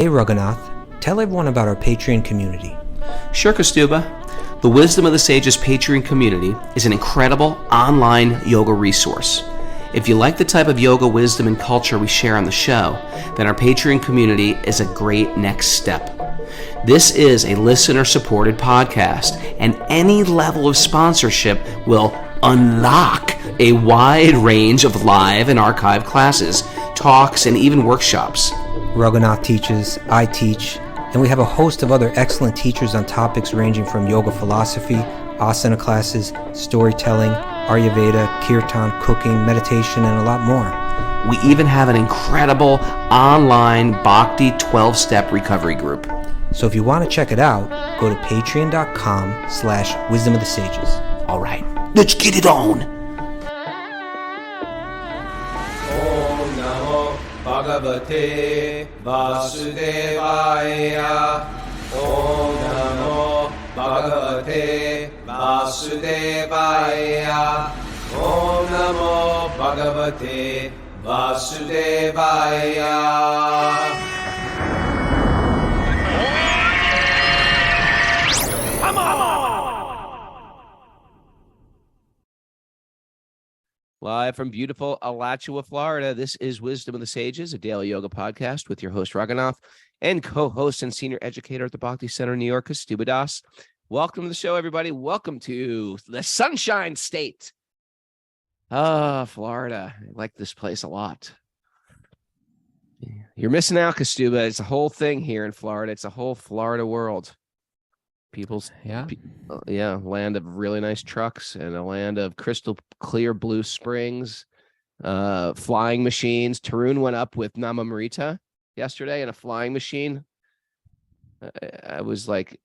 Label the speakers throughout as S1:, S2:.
S1: Hey Raghunath, tell everyone about our Patreon community.
S2: Sure, Kastuba. The Wisdom of the Sages Patreon community is an incredible online yoga resource. If you like the type of yoga wisdom and culture we share on the show, then our Patreon community is a great next step. This is a listener-supported podcast, and any level of sponsorship will unlock a wide range of live and archived classes, talks, and even workshops.
S1: Raghunath teaches, I teach, and we have a host of other excellent teachers on topics ranging from yoga philosophy, asana classes, storytelling, Ayurveda, kirtan, cooking, meditation, and a lot more.
S2: We even have an incredible online Bhakti 12-step recovery group.
S1: So if you want to check it out, go to patreon.com/wisdom of the sages.
S2: All right, let's get it on.
S3: Om Namo Bhagavate Vasudevaya. Om Namo Bhagavate Vasudevaya. Om Namo Bhagavate Vasudevaya.
S2: Live from beautiful Alachua, Florida, this is Wisdom of the Sages, a daily yoga podcast with your host, Raghunath, and co-host and senior educator at the Bhakti Center in New York, Kastuba Das. Welcome to the show, everybody. Welcome to the Sunshine State. Florida. I like this place a lot. You're missing out, Kastuba. It's a whole thing here in Florida. It's a whole Florida world. Land of really nice trucks and a land of crystal clear blue springs, flying machines. Tarun went up with Nama Marita yesterday in a flying machine. I was like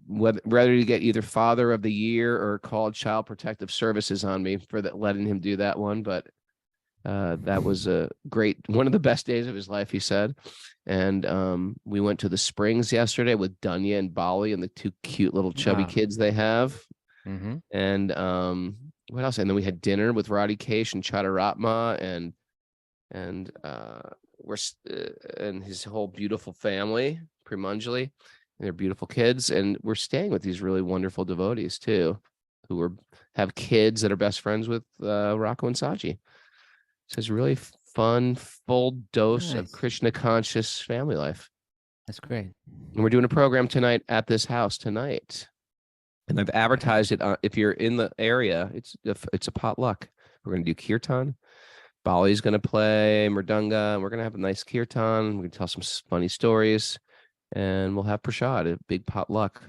S2: whether to get either Father of the Year or called Child Protective Services on me for letting him do that one, but that was a great, one of the best days of his life, he said. And we went to the springs yesterday with Dhanya and Bali and the two cute little chubby kids they have. Mm-hmm. And what else? And then we had dinner with Radhi Kesh and Chadaratma and his whole beautiful family, Premanjali, and their beautiful kids. And we're staying with these really wonderful devotees too, who have kids that are best friends with Rocco and Saji. So it's really fun, full dose of Krishna conscious family life.
S1: That's great.
S2: And we're doing a program tonight at this house tonight. And I've advertised it. If you're in the area, it's a potluck. We're going to do kirtan. Bali's going to play mridanga. And we're going to have a nice kirtan. We're going to tell some funny stories. And we'll have prasad, a big potluck.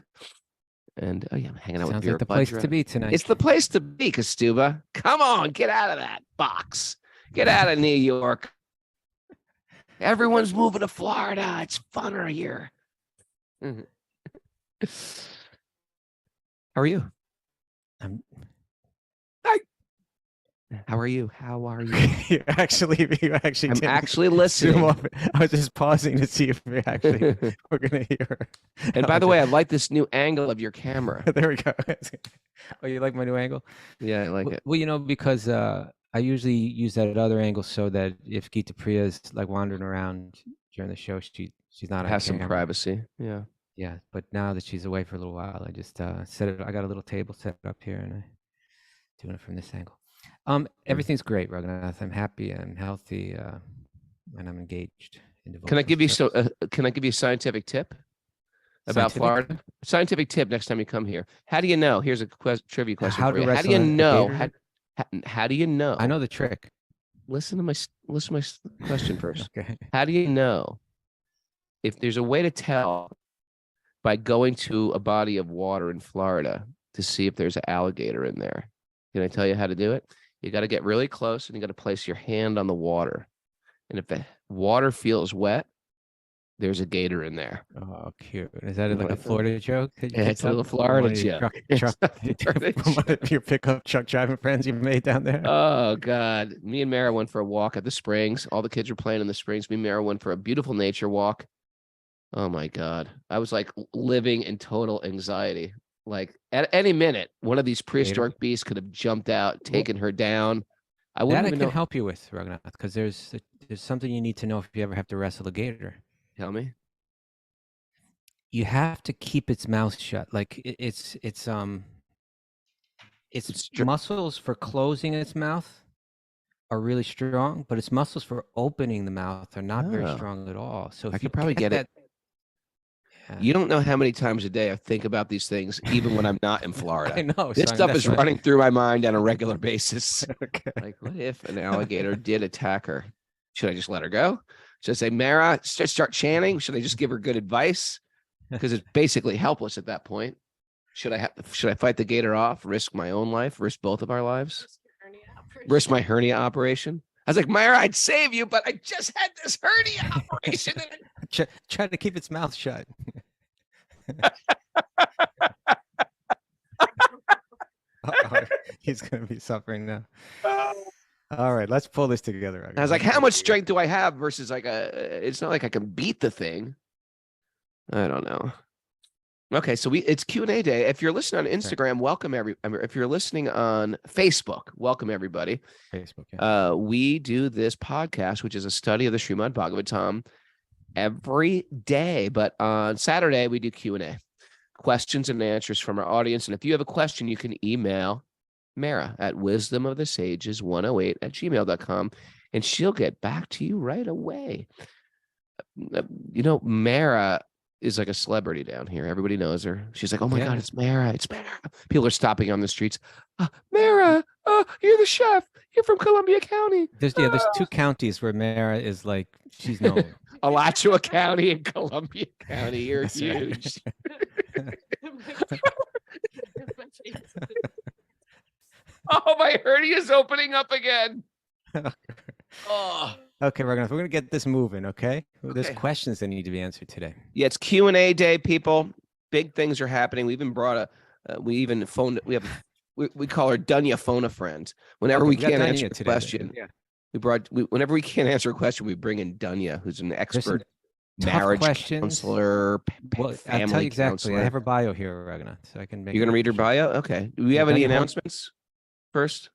S2: And I'm hanging out with
S4: Sounds like the place to be tonight.
S2: It's the place to be, Kastuba. Come on, get out of that box. Get out of New York. Everyone's moving to Florida. It's funner here. How are you? How are you?
S4: I'm actually
S2: listening.
S4: I was just pausing to see if we actually were going to hear.
S2: And by the way, I like this new angle of your camera.
S4: There we go. Oh, you like my new angle?
S2: Yeah, I like it.
S4: Well, because I usually use that other angle so that if Geeta Priya is like wandering around during the show, she's not
S2: has some privacy. Yeah.
S4: Yeah, but now that she's away for a little while, I just set it. I got a little table set up here, and I'm doing it from this angle. Everything's great, Raghunath. I'm happy. I'm healthy, and I'm engaged in devotion.
S2: Can I give you a scientific tip about Florida? Scientific tip next time you come here. How do you know? Here's a trivia question for you. How do you know? How do you know?
S4: I know the trick.
S2: Listen to my question first.
S4: Okay.
S2: How do you know if there's a way to tell by going to a body of water in Florida to see if there's an alligator in there? Can I tell you how to do it? You got to get really close and you got to place your hand on the water. And if the water feels wet, there's a gator in there.
S4: Oh, cute. Is that like a Florida joke?
S2: Yeah, it's a little Florida joke.
S4: From one of your pickup truck driving friends you've made down there?
S2: Oh, God. Me and Mara went for a walk at the springs. All the kids were playing in the springs. Me and Mara went for a beautiful nature walk. Oh, my God. I was like living in total anxiety. Like at any minute, one of these prehistoric beasts could have jumped out, taken her down.
S4: I can help you with, Raghunath, because there's something you need to know if you ever have to wrestle a gator.
S2: Tell me.
S4: You have to keep its mouth shut. Like its muscles for closing its mouth are really strong, but its muscles for opening the mouth are not very strong at all. So if
S2: I
S4: you
S2: could probably get
S4: that,
S2: it.
S4: Yeah.
S2: You don't know how many times a day I think about these things, even when I'm not in Florida.
S4: I know.
S2: This stuff is running through my mind on a regular basis.
S4: Okay.
S2: Like, what if an alligator did attack her? Should I just let her go? Should I say, Mara, start chanting? Should I just give her good advice? Because it's basically helpless at that point. Should I fight the gator off, risk my own life, risk both of our lives? Risk my hernia operation? I was like, Myra, I'd save you, but I just had this hernia operation.
S4: Try to keep its mouth shut. He's going to be suffering now. All right, let's pull this together.
S2: I was like, how much strength do I have versus like it's not like I can beat the thing. I don't know. Okay, so it's Q&A day. If you're listening on Instagram, welcome if you're listening on Facebook, welcome everybody.
S4: Facebook, yeah.
S2: We do this podcast, which is a study of the Srimad Bhagavatam every day, but on Saturday we do Q&A, questions and answers from our audience. And if you have a question, you can email Mara at wisdomofthesages108@gmail.com, and she'll get back to you right away. You know, Mara is like a celebrity down here. Everybody knows her. She's like, oh my God, it's Mara. It's Mara. People are stopping on the streets. Mara, you're the chef. You're from Columbia County.
S4: There's 2 counties where Mara is like, she's known.
S2: Alachua County and Columbia County. You're huge. Oh, my hernia is opening up again. Oh.
S4: Okay, we're gonna get this moving. Okay? There's questions that need to be answered today.
S2: Yeah, it's Q&A day, people. Big things are happening. We even brought we call her Dhanya Phone a Friend. Whenever we can't answer a question, whenever we can't answer a question, we bring in Dhanya, who's an expert marriage counselor,
S4: family I'll tell you exactly. Counselor. I have her bio here, Raghunath, so I can make.
S2: You're gonna read her bio? Okay. Do we have any announcements first?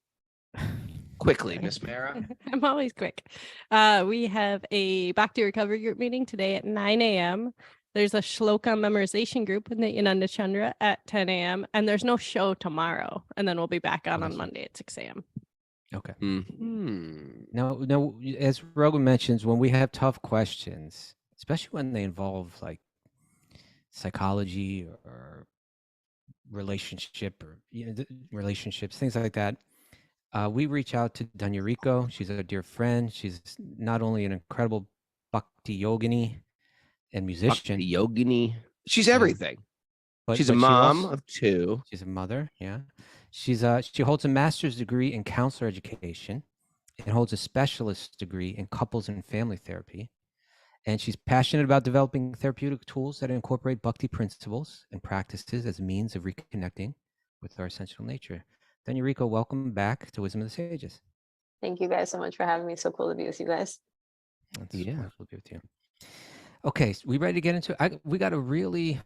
S2: Quickly, Miss Mara.
S5: I'm always quick. We have a Bhakti Recovery Group meeting today at 9 a.m. There's a shloka memorization group in the Ananda Chandra at 10 a.m. And there's no show tomorrow. And then we'll be back on Monday at 6 a.m.
S4: Okay.
S2: Mm-hmm.
S4: Now, as Raghu mentions, when we have tough questions, especially when they involve like psychology or relationship or relationships, things like that, we reach out to Dhanya Rico. She's a dear friend. She's not only an incredible Bhakti-yogini and musician.
S2: Bhakti-yogini. She's everything. She's a mom of 2.
S4: She's a mother, yeah. She holds a master's degree in counselor education and holds a specialist degree in couples and family therapy. And she's passionate about developing therapeutic tools that incorporate Bhakti principles and practices as a means of reconnecting with our essential nature. Dhanya Rico, welcome back to Wisdom of the Sages.
S6: Thank you guys so much for having me. So cool to be with you guys.
S4: It's wonderful to be with you. Okay, so we ready to get into it? We got a really...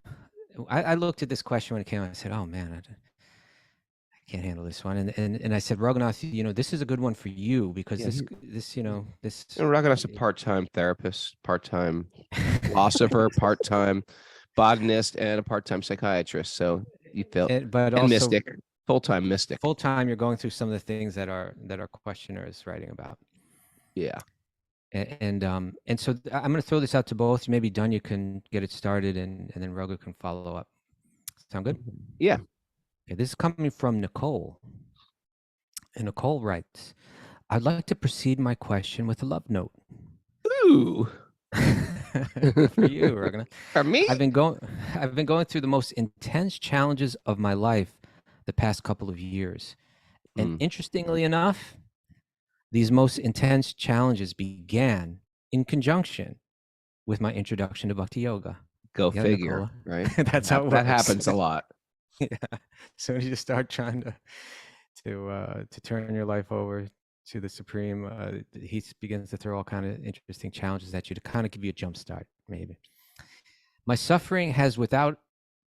S4: I looked at this question when it came out. I said, oh, man, I can't handle this one. And I said, Raghunath, this is a good one for you because this.
S2: Raghunath's a part-time therapist, part-time philosopher, part-time botanist, and a part-time psychiatrist. So you feel, but also mystic. Full-time mystic.
S4: Full-time, you're going through some of the things that our questioner is writing about.
S2: Yeah.
S4: And so I'm going to throw this out to both. Maybe Dhanya can get it started, and then Raghu can follow up. Sound good?
S2: Yeah.
S4: Okay, this is coming from Nicole. And Nicole writes, I'd like to proceed my question with a love note.
S2: Ooh.
S4: For you, Raghunath.
S2: For me?
S4: I've been going through the most intense challenges of my life the past couple of years. And interestingly enough, these most intense challenges began in conjunction with my introduction to Bhakti Yoga.
S2: Go figure, right?
S4: That's how it works.
S2: That happens a lot.
S4: Yeah. So when you just start trying to turn your life over to the Supreme, he begins to throw all kind of interesting challenges at you to kind of give you a jump start, maybe. My suffering has without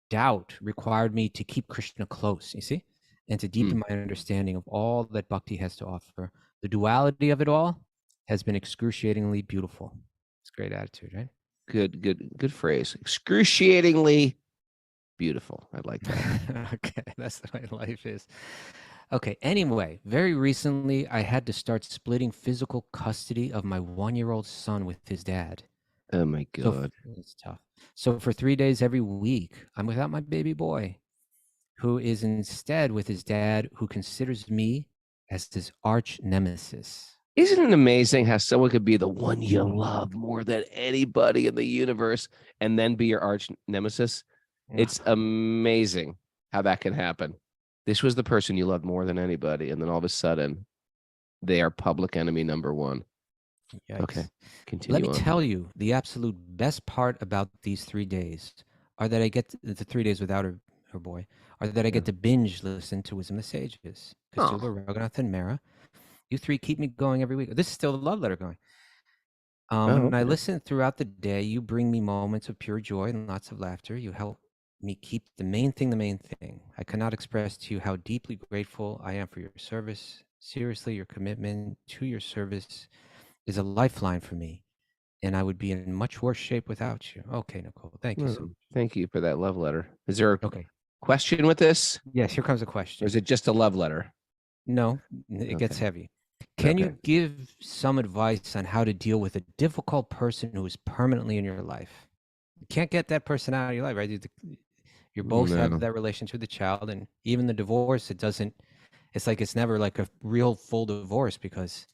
S4: doubt required me to keep Krishna close, you see, and to deepen my understanding of all that Bhakti has to offer. The duality of it all has been excruciatingly beautiful. It's a great attitude, right?
S2: Good phrase. Excruciatingly beautiful. I like that.
S4: Okay, that's the way life is. Okay, anyway, very recently I had to start splitting physical custody of my 1-year-old son with his dad.
S2: Oh my
S4: So
S2: God.
S4: it's tough. So for 3 days every week, I'm without my baby boy, who is instead with his dad, who considers me as his arch nemesis.
S2: Isn't it amazing how someone could be the one you love more than anybody in the universe and then be your arch nemesis? It's amazing how that can happen. This was the person you loved more than anybody, and then all of a sudden, they are public enemy number one.
S4: Yikes.
S2: Okay, continue
S4: Let me
S2: on.
S4: tell you, the absolute best part about these 3 days are that I get the 3 days without her boy, are that I get to binge listen to Wisdom of the Sages. Kastuba, Raghunath, and Mara. You 3 keep me going every week. This is still the love letter going. When I listen throughout the day, you bring me moments of pure joy and lots of laughter. You help me keep the main thing. I cannot express to you how deeply grateful I am for your service. Seriously, your commitment to your service is a lifeline for me, and I would be in much worse shape without you. Okay, Nicole, thank you so much.
S2: Thank you for that love letter. Is there a
S4: Okay.
S2: question with this?
S4: Yes, here comes a
S2: Or
S4: question.
S2: is it just a love letter?
S4: No, it gets
S2: Okay.
S4: heavy. Can you
S2: Okay.
S4: give some advice on how to deal with a difficult person who is permanently in your life? You can't get that person out of your life, right? You both
S2: No.
S4: have that relationship with the child, and even the divorce, it's like it's never like a real full divorce because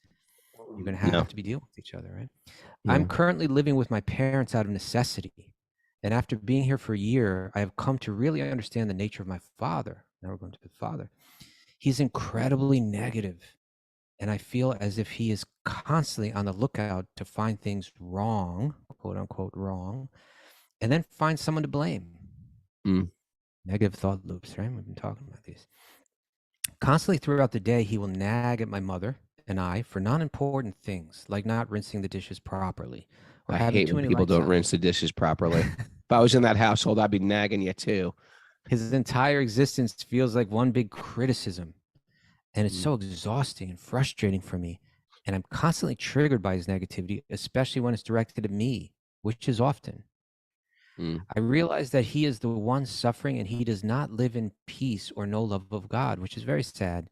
S4: you're going to have to be dealing with each other, right? I'm
S2: Yeah.
S4: currently living with my parents out of necessity. And after being here for a year, I have come to really understand the nature of my father. Now we're going to the father. He's incredibly negative, and I feel as if he is constantly on the lookout to find things wrong, quote unquote wrong, and then find someone to blame. Negative thought loops, right? We've been talking about these. Constantly throughout the day, he will nag at my mother and I for non-important things, like not rinsing the dishes properly or
S2: I
S4: having
S2: hate
S4: too
S2: when
S4: many
S2: people
S4: lights
S2: don't
S4: on.
S2: rinse the dishes properly. If I was in that household, I'd be nagging you too.
S4: His entire existence feels like one big criticism, and it's so exhausting and frustrating for me. And I'm constantly triggered by his negativity, especially when it's directed at me, which is often. I realize that he is the one suffering and he does not live in peace or no love of God, which is very sad.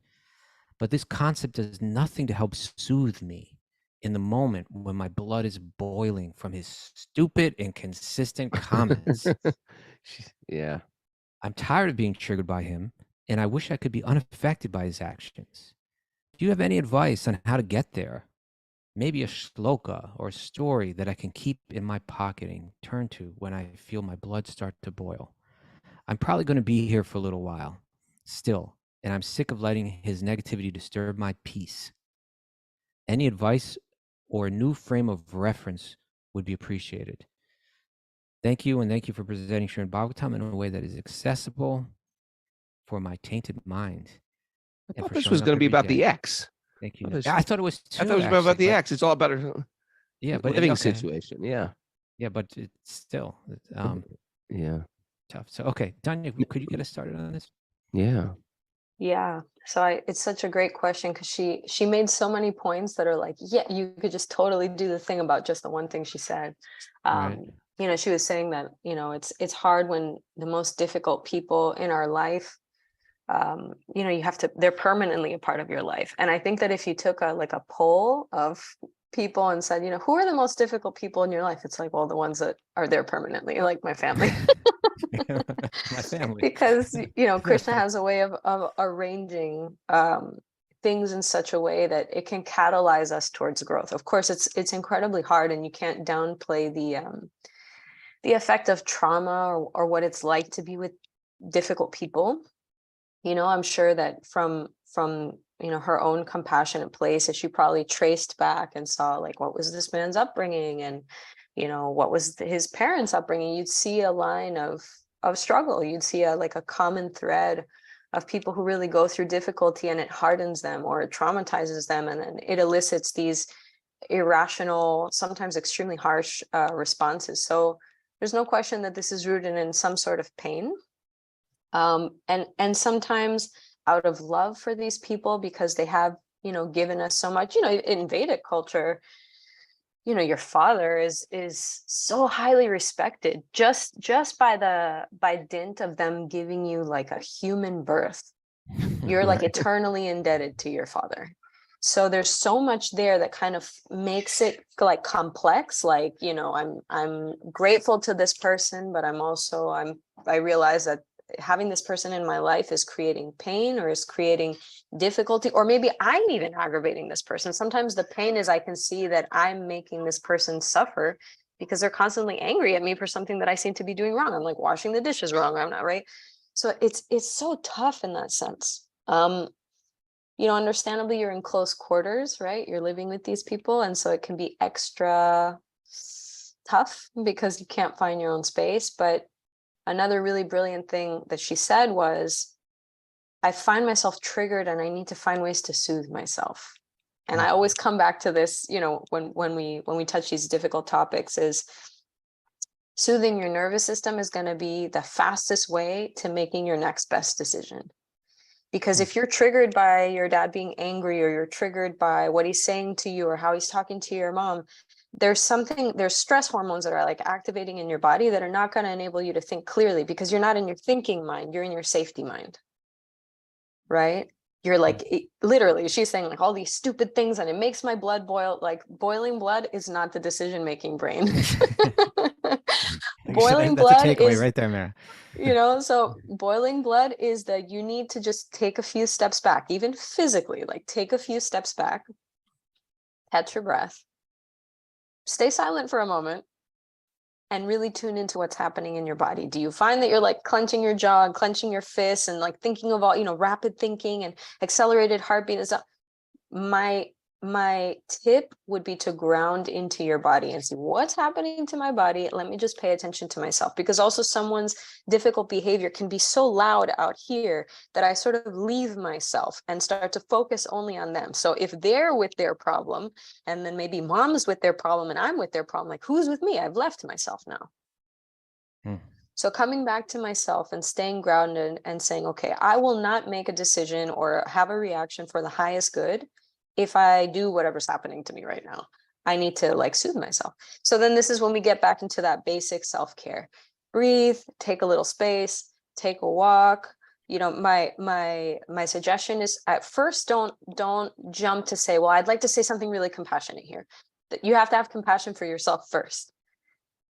S4: But this concept does nothing to help soothe me in the moment when my blood is boiling from his stupid and consistent comments.
S2: Yeah.
S4: I'm tired of being triggered by him, and I wish I could be unaffected by his actions. Do you have any advice on how to get there? Maybe a shloka or a story that I can keep in my pocket and turn to when I feel my blood start to boil. I'm probably going to be here for a little while still, and I'm sick of letting his negativity disturb my peace. Any advice or a new frame of reference would be appreciated. Thank you, and thank you for presenting Srimad Bhagavatam in a way that is accessible for my tainted mind.
S2: I
S4: And
S2: thought
S4: for
S2: this
S4: showing
S2: was
S4: up
S2: going to be
S4: every
S2: about the
S4: day.
S2: ex.
S4: Thank you.
S2: I thought
S4: I thought it was
S2: I
S4: too.
S2: thought it was about
S4: actually,
S2: the
S4: but-
S2: ex. It's all about a
S4: Yeah, but
S2: living
S4: okay.
S2: situation. Yeah.
S4: Yeah, but it's still
S2: Yeah.
S4: tough. So, okay, Danya, could you get us started on this?
S2: Yeah.
S6: Yeah. So it's such a great question because she made so many points that are like, yeah, you could just totally do the thing about just the one thing she said.
S4: Right.
S6: She was saying that, it's hard when the most difficult people in our life, they're permanently a part of your life. And I think that if you took a poll of people and said, who are the most difficult people in your life? It's like, well, the ones that are there permanently, like my family.
S4: My family.
S6: Because Krishna has a way of arranging things in such a way that it can catalyze us towards growth. Of course, it's incredibly hard, and you can't downplay the effect of trauma or what it's like to be with difficult people. I'm sure that from her own compassionate place, as she probably traced back and saw like what was this man's upbringing and what was his parents' upbringing, you'd see a line of struggle. You'd see a common thread of people who really go through difficulty, and it hardens them or it traumatizes them, and then it elicits these irrational, sometimes extremely harsh responses. So there's no question that this is rooted in some sort of pain, and sometimes out of love for these people because they have given us so much. In Vedic culture, you know, your father is so highly respected just by dint of them giving you like a human birth. You're like
S4: Right.
S6: eternally indebted to your father. So there's so much there that kind of makes it like complex. Like, you know, I'm grateful to this person, but I realize that having this person in my life is creating pain or is creating difficulty, or maybe I'm even aggravating this person. Sometimes the pain is I can see that I'm making this person suffer because they're constantly angry at me for something that I seem to be doing wrong. I'm like washing the dishes wrong. I'm not right. So it's so tough in that sense. You know, understandably, you're in close quarters, right? You're living with these people. And so it can be extra tough because you can't find your own space. But another really brilliant thing that she said was, I find myself triggered and I need to find ways to soothe myself. And I always come back to this, you know, when we touch these difficult topics, is soothing your nervous system is going to be the fastest way to making your next best decision. Because if you're triggered by your dad being angry, or you're triggered by what he's saying to you or how he's talking to your mom, there's stress hormones that are like activating in your body that are not going to enable you to think clearly, because you're not in your thinking mind, you're in your safety mind, right? You're like, literally, she's saying like all these stupid things and it makes my blood boil. Like boiling blood is not the decision-making brain. Boiling
S4: That's a
S6: blood
S4: takeaway
S6: is
S4: right there, Mara.
S6: you know, so boiling blood is that you need to just take a few steps back, even physically, like take a few steps back, catch your breath, stay silent for a moment, and really tune into what's happening in your body. Do you find that you're like clenching your jaw and clenching your fists and like thinking of all, you know, rapid thinking and accelerated heartbeat and stuff? My tip would be to ground into your body and see what's happening to my body. Let me just pay attention to myself, because also someone's difficult behavior can be so loud out here that I sort of leave myself and start to focus only on them. So if they're with their problem, and then maybe mom's with their problem and I'm with their problem, like who's with me? I've left myself now. So coming back to myself and staying grounded and saying, okay, I will not make a decision or have a reaction for the highest good if I do whatever's happening to me right now. I need to like soothe myself. So then this is when we get back into that basic self-care. Breathe, take a little space, take a walk. You know, my suggestion is, at first, don't jump to say, well, I'd like to say something really compassionate here. That you have to have compassion for yourself first.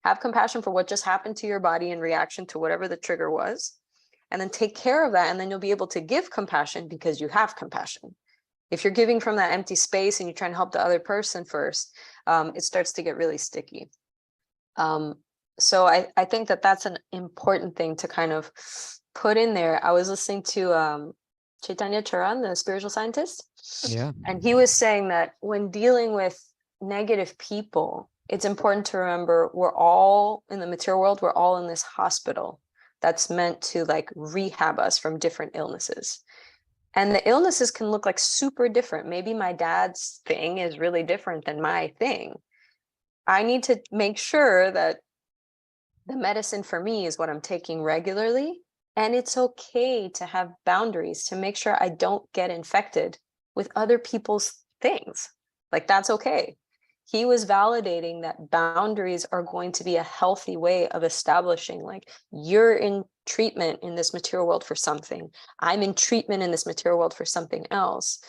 S6: Have compassion for what just happened to your body in reaction to whatever the trigger was, and then take care of that. And then you'll be able to give compassion because you have compassion. If you're giving from that empty space and you're trying to help the other person first, it starts to get really sticky. So I think that that's an important thing to kind of put in there. I was listening to Chaitanya Charan, the spiritual scientist.
S4: Yeah.
S6: And he was saying that when dealing with negative people, it's important to remember we're all in the material world, we're all in this hospital that's meant to like rehab us from different illnesses. And the illnesses can look like super different. Maybe my dad's thing is really different than my thing. I need to make sure that the medicine for me is what I'm taking regularly. And it's okay to have boundaries to make sure I don't get infected with other people's things. Like, that's okay. He was validating that boundaries are going to be a healthy way of establishing, like, you're in treatment in this material world for something. I'm in treatment in this material world for something else.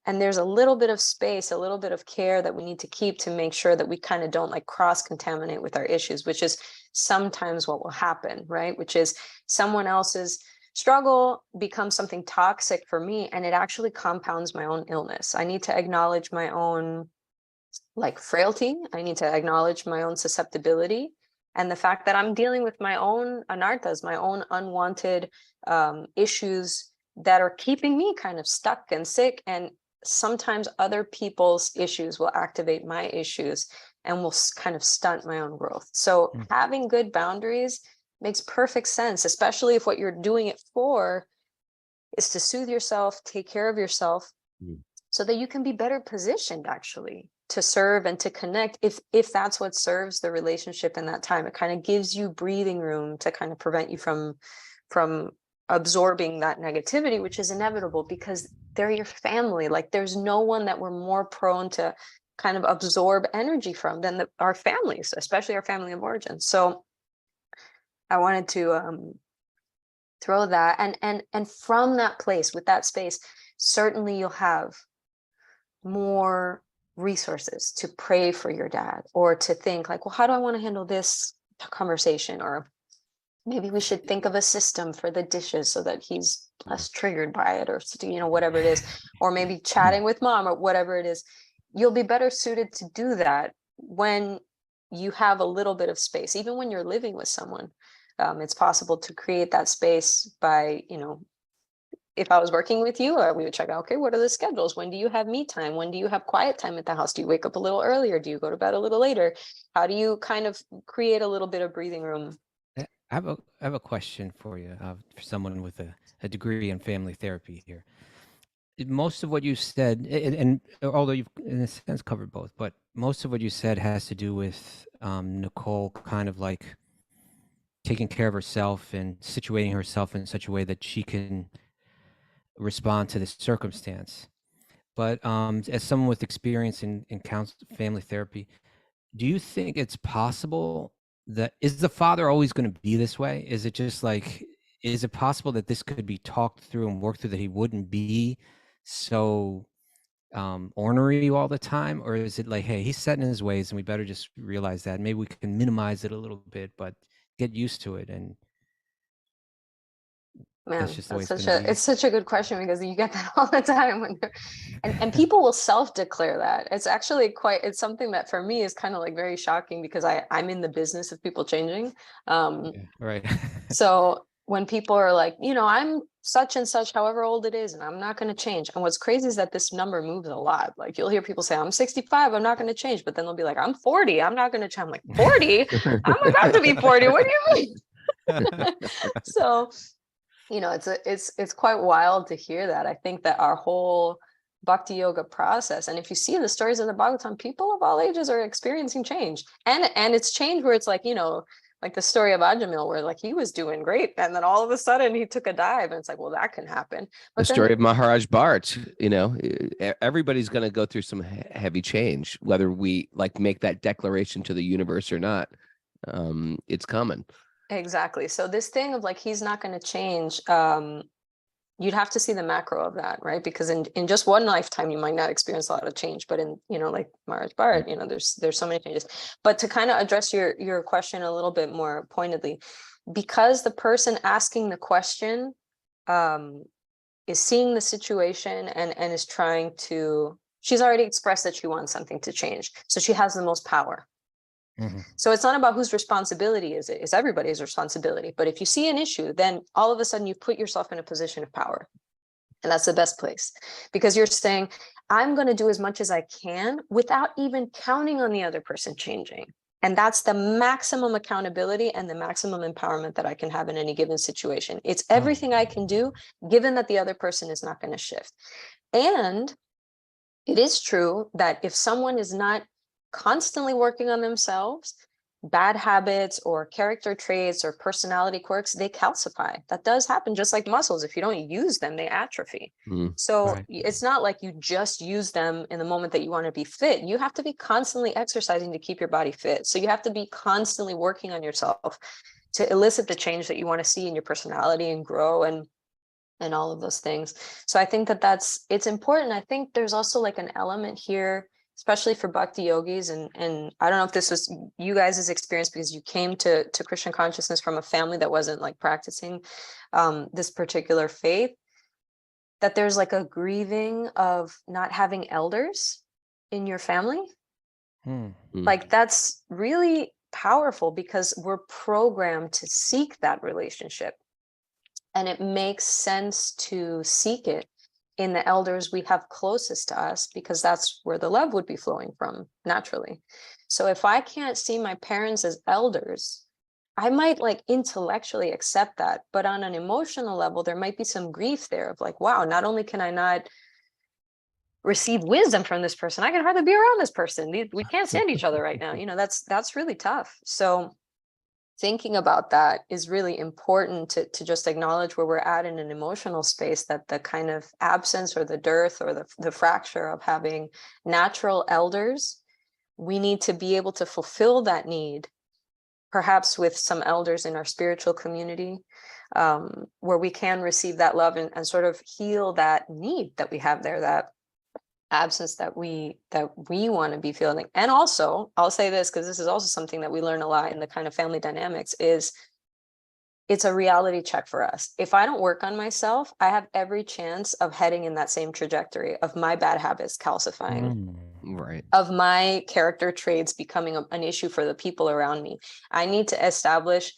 S6: And there's a little bit of space, a little bit of care that we need to keep to make sure that we kind of don't like cross-contaminate with our issues, which is sometimes what will happen, right? Which is someone else's struggle becomes something toxic for me, and it actually compounds my own illness. I need to acknowledge my own like frailty. I need to acknowledge my own susceptibility, and the fact that I'm dealing with my own anarthas, my own unwanted issues that are keeping me kind of stuck and sick. And sometimes other people's issues will activate my issues and will kind of stunt my own growth. So having good boundaries makes perfect sense, especially if what you're doing it for is to soothe yourself, take care of yourself, so that you can be better positioned actually to serve and to connect if that's what serves the relationship in that time. It kind of gives you breathing room to kind of prevent you from absorbing that negativity, which is inevitable because they're your family. Like, there's no one that we're more prone to kind of absorb energy from than our families, especially our family of origin. So I wanted to throw that, and from that place, with that space, certainly you'll have more resources to pray for your dad, or to think like, well, how do I want to handle this conversation? Or maybe we should think of a system for the dishes so that he's less triggered by it, or whatever it is. Or maybe chatting with mom, or whatever it is. You'll be better suited to do that when you have a little bit of space. Even when you're living with someone, it's possible to create that space by, if I was working with you, we would check out, okay, what are the schedules? When do you have me time? When do you have quiet time at the house? Do you wake up a little earlier? Do you go to bed a little later? How do you kind of create a little bit of breathing room?
S4: I have a question for you, for someone with a degree in family therapy here. Most of what you said, and although you've in a sense covered both, but most of what you said has to do with Nicole kind of like taking care of herself and situating herself in such a way that she can respond to this circumstance. But as someone with experience in family therapy, do you think it's possible that, is the father always going to be this way? Is it just like, is it possible that this could be talked through and worked through, that he wouldn't be so ornery all the time? Or is it like, hey, he's set in his ways and we better just realize that, maybe we can minimize it a little bit, but get used to it? And
S6: Man,
S4: that's just the way
S6: it's such a good question, because you get that all the time when and people will self-declare that. It's actually it's something that for me is kind of like very shocking, because I'm in the business of people changing.
S4: Yeah, right.
S6: So when people are like, I'm such and such, however old it is, and I'm not going to change. And what's crazy is that this number moves a lot. Like, you'll hear people say, I'm 65, I'm not going to change. But then they'll be like, I'm 40, I'm not going to change. I'm like, 40? I'm about to be 40. What do you mean? So, it's quite wild to hear that. I think that our whole Bhakti yoga process, and if you see the stories of the Bhagavatam, people of all ages are experiencing change, and it's change where it's like, like the story of Ajamil, where like he was doing great, and then all of a sudden he took a dive, and it's like, well, that can happen. But
S2: the story of Maharaj Bharat, everybody's going to go through some heavy change, whether we like make that declaration to the universe or not. It's coming.
S6: Exactly. So this thing of like, he's not going to change, you'd have to see the macro of that, right? Because in just one lifetime, you might not experience a lot of change, but in, like Maharaj Bharat, there's so many changes. But to kind of address your question a little bit more pointedly, because the person asking the question is seeing the situation and is trying to, she's already expressed that she wants something to change. So she has the most power. Mm-hmm. So it's not about whose responsibility is it. It's everybody's responsibility. But if you see an issue, then all of a sudden you put yourself in a position of power. And that's the best place, because you're saying, I'm going to do as much as I can without even counting on the other person changing. And that's the maximum accountability and the maximum empowerment that I can have in any given situation. It's everything I can do, given that the other person is not going to shift. And it is true that if someone is not constantly working on themselves, bad habits or character traits or personality quirks, they calcify. That does happen, just like muscles. If you don't use them, they atrophy. So right. It's not like you just use them in the moment that you want to be fit. You have to be constantly exercising to keep your body fit. So you have to be constantly working on yourself to elicit the change that you want to see in your personality and grow and all of those things. So I think that it's important. I think there's also like an element here, especially for Bhakti yogis. And I don't know if this was you guys' experience, because you came to Krishna consciousness from a family that wasn't like practicing this particular faith, that there's like a grieving of not having elders in your family. Like that's really powerful, because we're programmed to seek that relationship. And it makes sense to seek it in the elders we have closest to us, because that's where the love would be flowing from naturally. So if I can't see my parents as elders, I might like intellectually accept that, but on an emotional level, there might be some grief there of like, wow, not only can I not receive wisdom from this person, I can hardly be around this person. We can't stand each other right now. That's really tough. So thinking about that is really important to just acknowledge where we're at in an emotional space, that the kind of absence or the dearth or the fracture of having natural elders, we need to be able to fulfill that need, perhaps with some elders in our spiritual community, where we can receive that love and sort of heal that need that we have there, that absence that we want to be feeling. And also, I'll say this, because this is also something that we learn a lot in the kind of family dynamics, is it's a reality check for us. If I don't work on myself, I have every chance of heading in that same trajectory of my bad habits calcifying,
S2: Right.
S6: of my character traits becoming an issue for the people around me. I need to establish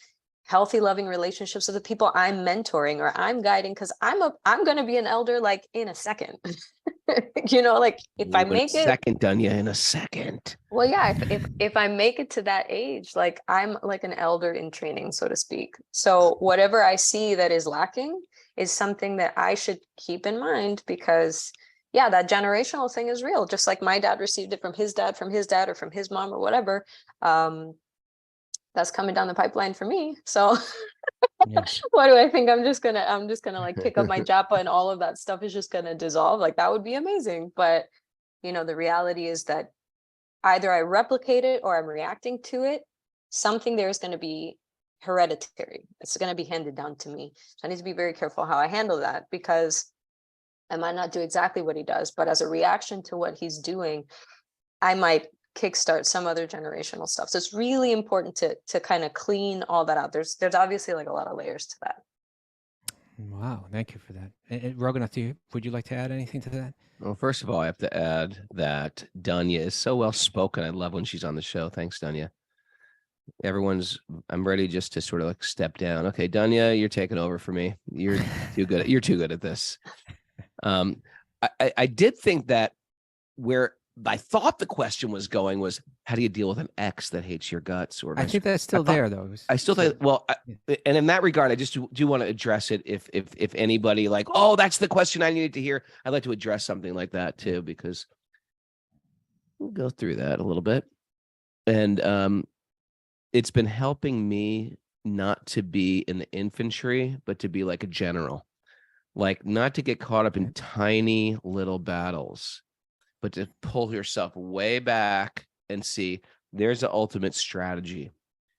S6: healthy, loving relationships with the people I'm mentoring or I'm guiding, because I'm going to be an elder like in a second. Like if I make it
S2: second, Dunya, in a second.
S6: well, yeah, if I make it to that age, like I'm like an elder in training, so to speak. So whatever I see that is lacking is something that I should keep in mind, because yeah, that generational thing is real. Just like my dad received it from his dad, or from his mom or whatever. That's coming down the pipeline for me. So what do I think? I'm just gonna like pick up my japa and all of that stuff is just gonna dissolve. Like that would be amazing. But the reality is that either I replicate it or I'm reacting to it. Something there is going to be hereditary. It's going to be handed down to me. So I need to be very careful how I handle that, because I might not do exactly what he does, but as a reaction to what he's doing, I might kickstart some other generational stuff. So it's really important to kind of clean all that out. There's obviously like a lot of layers to that.
S4: Wow, thank you for that. And Raghunath, would you like to add anything to that?
S2: Well, first of all, I have to add that Dunya is so well spoken. I love when she's on the show. Thanks, Dunya. I'm ready just to sort of like step down. Okay, Dunya, you're taking over for me. You're too good at this. I did think that where I thought the question was going was, how do you deal with an ex that hates your guts? Or
S4: I think that's still there, though.
S2: I still think, and in that regard, I just do want to address it. If anybody like, oh, that's the question I needed to hear, I'd like to address something like that too, because we'll go through that a little bit. And it's been helping me not to be in the infantry, but to be like a general, like not to get caught up in tiny little battles, but to pull yourself way back and see there's an ultimate strategy.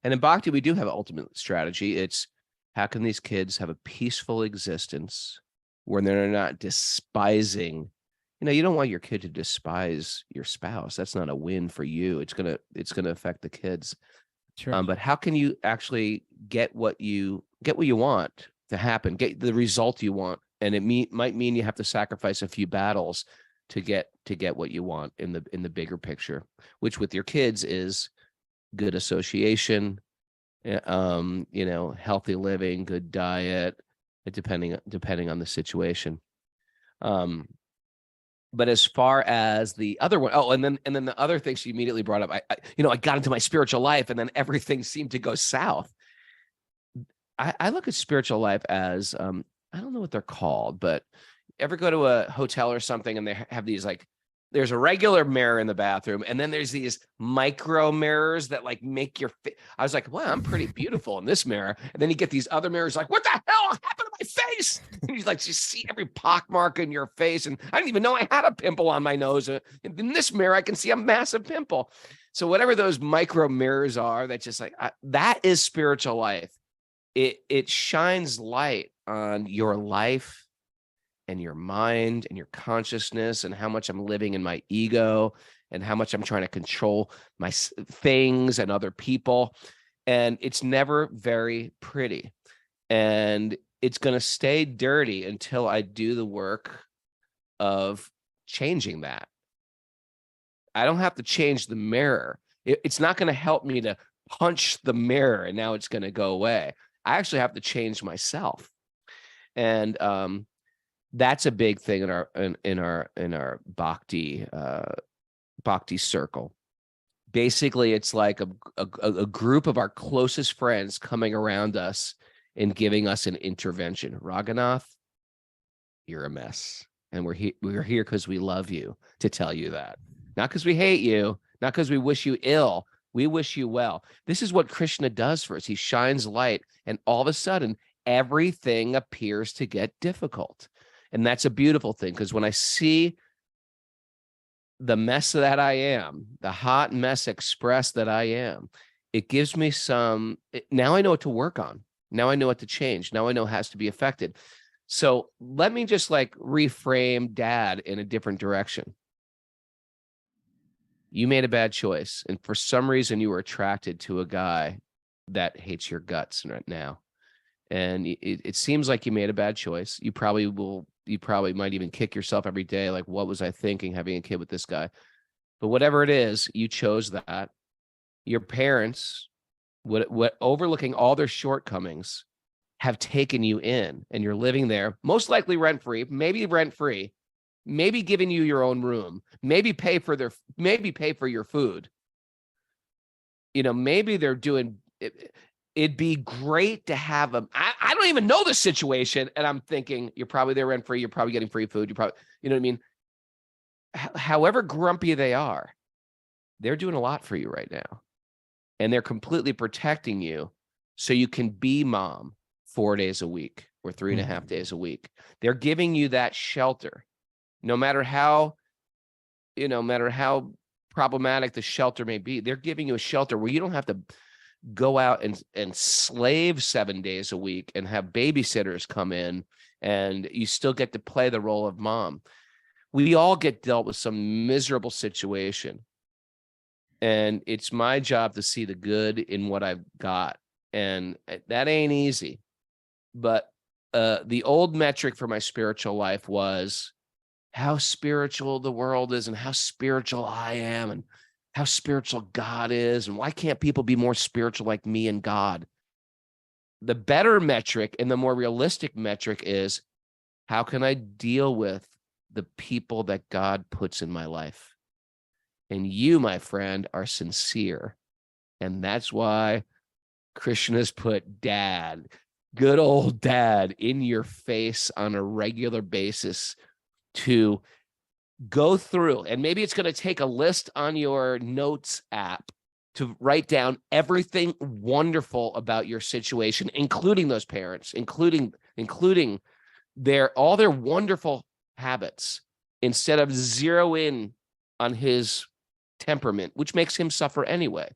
S2: And in Bhakti, we do have an ultimate strategy. It's how can these kids have a peaceful existence where they're not despising. You don't want your kid to despise your spouse. That's not a win for you. It's gonna affect the kids.
S4: Sure.
S2: But how can you actually get what you want to happen, get the result you want? And it might mean you have to sacrifice a few battles to get what you want in the bigger picture, which with your kids is good association, healthy living, good diet, depending on the situation. But as far as the other one, and then the other thing she immediately brought up, I got into my spiritual life and then everything seemed to go south. I look at spiritual life as, I don't know what they're called, but ever go to a hotel or something and they have these like, there's a regular mirror in the bathroom and then there's these micro mirrors that like make your face. I was like, wow, I'm pretty beautiful in this mirror. And then you get these other mirrors like, what the hell happened to my face? And you see every pockmark in your face. And I didn't even know I had a pimple on my nose. In this mirror, I can see a massive pimple. So whatever those micro mirrors are, that's just like, that is spiritual life. It shines light on your life and your mind and your consciousness and how much I'm living in my ego and how much I'm trying to control my things and other people. And it's never very pretty. And it's going to stay dirty until I do the work of changing that. I don't have to change the mirror. It's not going to help me to punch the mirror and now it's going to go away. I actually have to change myself. And that's a big thing in our Bhakti circle. Basically, it's like a group of our closest friends coming around us and giving us an intervention. Raghunath, you're a mess, and we're here because we love you to tell you that, not because we hate you, not because we wish you ill, We wish you well. This is what Krishna does for us. He shines light, and all of a sudden, everything appears to get difficult. And that's a beautiful thing, because when I see the mess that I am, the hot mess express that I am, it gives me now I know what to work on. Now I know what to change. Now I know it has to be affected. So let me just like reframe dad in a different direction. You made a bad choice, and for some reason you were attracted to a guy that hates your guts right now. And it seems like you made a bad choice. You probably might even kick yourself every day. Like, what was I thinking having a kid with this guy? But whatever it is, you chose that. Your parents, what overlooking all their shortcomings, have taken you in, and you're living there, most likely rent-free, maybe giving you your own room, maybe pay for your food. Maybe they're doing it. It'd be great to have them. I don't even know the situation. And I'm thinking, you're probably there rent free. You're probably getting free food. You're probably, you know what I mean? However grumpy they are, they're doing a lot for you right now. And they're completely protecting you so you can be mom 4 days a week or 3.5 days a week. They're giving you that shelter. No matter how problematic the shelter may be, they're giving you a shelter where you don't have to go out and slave 7 days a week and have babysitters come in, and you still get to play the role of mom. We all get dealt with some miserable situation, and it's my job to see the good in what I've got, and that ain't easy. But the old metric for my spiritual life was how spiritual the world is and how spiritual I am and how spiritual God is, and why can't people be more spiritual like me and God? The better metric and the more realistic metric is, how can I deal with the people that God puts in my life? And you, my friend, are sincere. And that's why Krishna's put dad, good old dad, in your face on a regular basis to go through. And maybe it's going to take a list on your notes app to write down everything wonderful about your situation, including those parents, including all their wonderful habits, instead of zero in on his temperament, which makes him suffer anyway.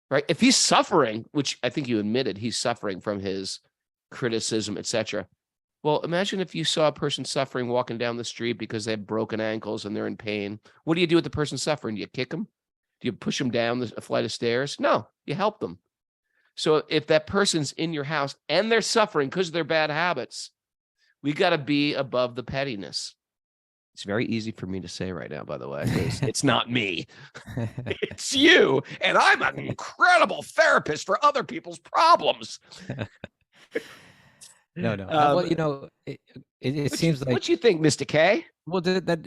S2: Right? If he's suffering, which I think you admitted he's suffering from his criticism, etc. Well, imagine if you saw a person suffering walking down the street because they have broken ankles and they're in pain. What do you do with the person suffering? Do you kick them? Do you push them down a flight of stairs? No, you help them. So if that person's in your house and they're suffering because of their bad habits, we got to be above the pettiness. It's very easy for me to say right now, by the way, because it's not me. It's you. And I'm an incredible therapist for other people's problems.
S4: No. Well, it seems like.
S2: What do you think, Mr. K?
S4: Well,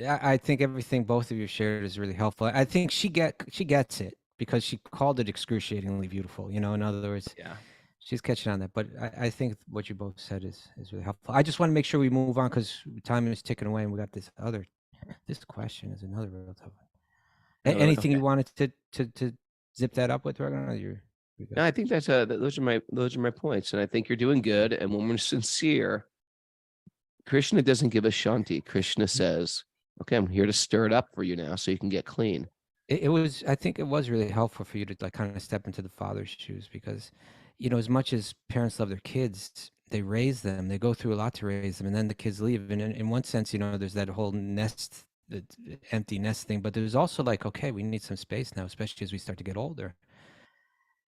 S4: I think everything both of you shared is really helpful. I think she gets it because she called it excruciatingly beautiful. In other words,
S2: yeah,
S4: she's catching on that. But I think what you both said is really helpful. I just want to make sure we move on because time is ticking away, and we got this question is another real tough one. Anything you wanted to zip that up with, Raghunath?
S2: No, I think those are my points, and I think you're doing good. And when we're sincere, Krishna doesn't give us shanti. Krishna says, "Okay, I'm here to stir it up for you now, so you can get clean."
S4: I think it was really helpful for you to like kind of step into the father's shoes because, as much as parents love their kids, they raise them, they go through a lot to raise them, and then the kids leave. And in one sense, there's that whole empty nest thing, but there's also like, okay, we need some space now, especially as we start to get older.